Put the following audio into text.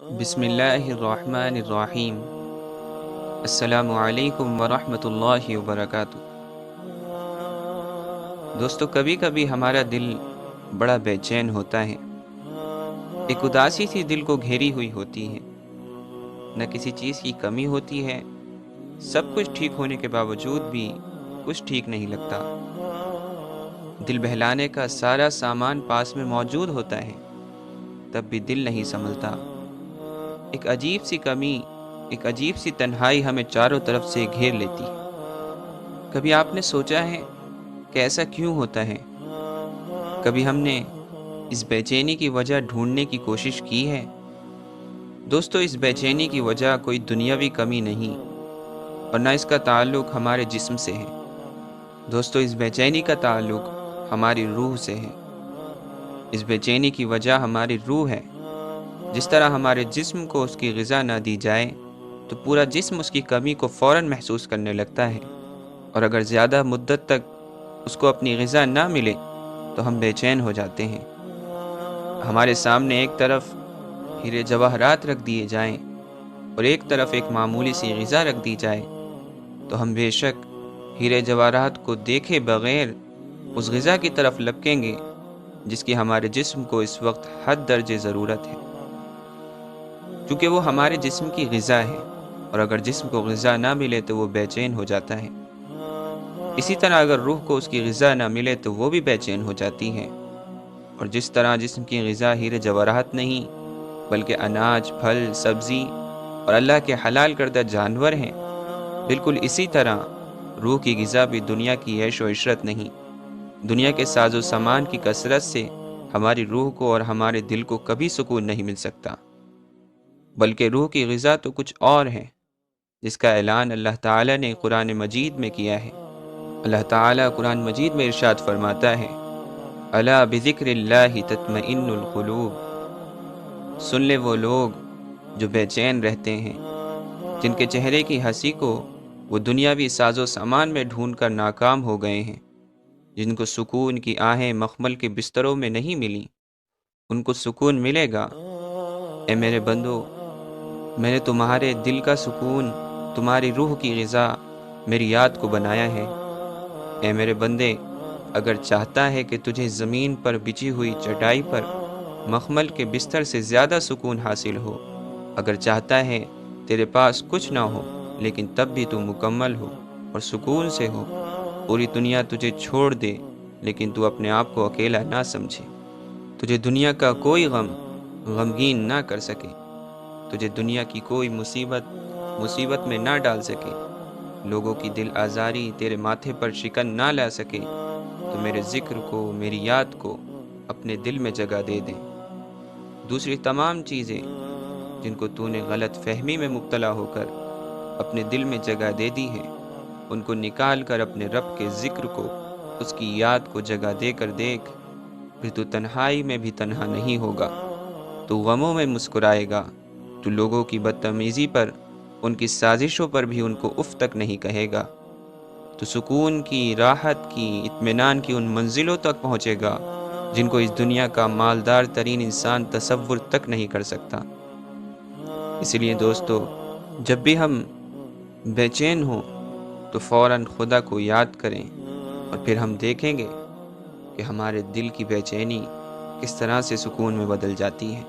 بسم اللہ الرحمن الرحیم۔ السلام علیکم ورحمۃ اللہ وبرکاتہ۔ دوستو، کبھی کبھی ہمارا دل بڑا بے چین ہوتا ہے۔ ایک اداسی سی دل کو گھیری ہوئی ہوتی ہے، نہ کسی چیز کی کمی ہوتی ہے، سب کچھ ٹھیک ہونے کے باوجود بھی کچھ ٹھیک نہیں لگتا۔ دل بہلانے کا سارا سامان پاس میں موجود ہوتا ہے، تب بھی دل نہیں سنبھلتا۔ ایک عجیب سی کمی، ایک عجیب سی تنہائی ہمیں چاروں طرف سے گھیر لیتی ہے۔ کبھی آپ نے سوچا ہے کہ ایسا کیوں ہوتا ہے؟ کبھی ہم نے اس بے چینی کی وجہ ڈھونڈنے کی کوشش کی ہے؟ دوستو، اس بے چینی کی وجہ کوئی دنیاوی کمی نہیں، اور نہ اس کا تعلق ہمارے جسم سے ہے۔ دوستو، اس بے چینی کا تعلق ہماری روح سے ہے۔ اس بے چینی کی وجہ ہماری روح ہے۔ جس طرح ہمارے جسم کو اس کی غذا نہ دی جائے تو پورا جسم اس کی کمی کو فوراً محسوس کرنے لگتا ہے، اور اگر زیادہ مدت تک اس کو اپنی غذا نہ ملے تو ہم بے چین ہو جاتے ہیں۔ ہمارے سامنے ایک طرف ہیرے جواہرات رکھ دیے جائیں اور ایک طرف ایک معمولی سی غذا رکھ دی جائے تو ہم بے شک ہیرے جواہرات کو دیکھے بغیر اس غذا کی طرف لپکیں گے جس کی ہمارے جسم کو اس وقت حد درجے ضرورت ہے، کیونکہ وہ ہمارے جسم کی غذا ہے، اور اگر جسم کو غذا نہ ملے تو وہ بے چین ہو جاتا ہے۔ اسی طرح اگر روح کو اس کی غذا نہ ملے تو وہ بھی بے چین ہو جاتی ہے، اور جس طرح جسم کی غذا ہیرے جواہرات نہیں بلکہ اناج، پھل، سبزی اور اللہ کے حلال کردہ جانور ہیں، بالکل اسی طرح روح کی غذا بھی دنیا کی عیش و عشرت نہیں۔ دنیا کے ساز و سامان کی کثرت سے ہماری روح کو اور ہمارے دل کو کبھی سکون نہیں مل سکتا، بلکہ روح کی غذا تو کچھ اور ہے، جس کا اعلان اللہ تعالیٰ نے قرآن مجید میں کیا ہے۔ اللہ تعالیٰ قرآن مجید میں ارشاد فرماتا ہے، الا بذکر اللہ تطمئن القلوب۔ سن لے وہ لوگ جو بے چین رہتے ہیں، جن کے چہرے کی ہنسی کو وہ دنیاوی ساز و سامان میں ڈھونڈ کر ناکام ہو گئے ہیں، جن کو سکون کی آہیں مخمل کے بستروں میں نہیں ملیں، ان کو سکون ملے گا۔ اے میرے بندو، میں نے تمہارے دل کا سکون، تمہاری روح کی غذا میری یاد کو بنایا ہے۔ اے میرے بندے، اگر چاہتا ہے کہ تجھے زمین پر بچھی ہوئی چٹائی پر مخمل کے بستر سے زیادہ سکون حاصل ہو، اگر چاہتا ہے تیرے پاس کچھ نہ ہو لیکن تب بھی تو مکمل ہو اور سکون سے ہو، پوری دنیا تجھے چھوڑ دے لیکن تو اپنے آپ کو اکیلا نہ سمجھے، تجھے دنیا کا کوئی غم غمگین نہ کر سکے، تجھے دنیا کی کوئی مصیبت میں نہ ڈال سکے، لوگوں کی دل آزاری تیرے ماتھے پر شکن نہ لا سکے، تو میرے ذکر کو، میری یاد کو اپنے دل میں جگہ دے دیں۔ دوسری تمام چیزیں جن کو تو نے غلط فہمی میں مبتلا ہو کر اپنے دل میں جگہ دے دی ہے، ان کو نکال کر اپنے رب کے ذکر کو، اس کی یاد کو جگہ دے کر دیکھ، پھر تو تنہائی میں بھی تنہا نہیں ہوگا، تو غموں میں مسکرائے گا، تو لوگوں کی بدتمیزی پر، ان کی سازشوں پر بھی ان کو اف تک نہیں کہے گا، تو سکون کی، راحت کی، اطمینان کی ان منزلوں تک پہنچے گا جن کو اس دنیا کا مالدار ترین انسان تصور تک نہیں کر سکتا۔ اس لیے دوستو، جب بھی ہم بے چین ہوں تو فوراً خدا کو یاد کریں، اور پھر ہم دیکھیں گے کہ ہمارے دل کی بے چینی کس طرح سے سکون میں بدل جاتی ہے۔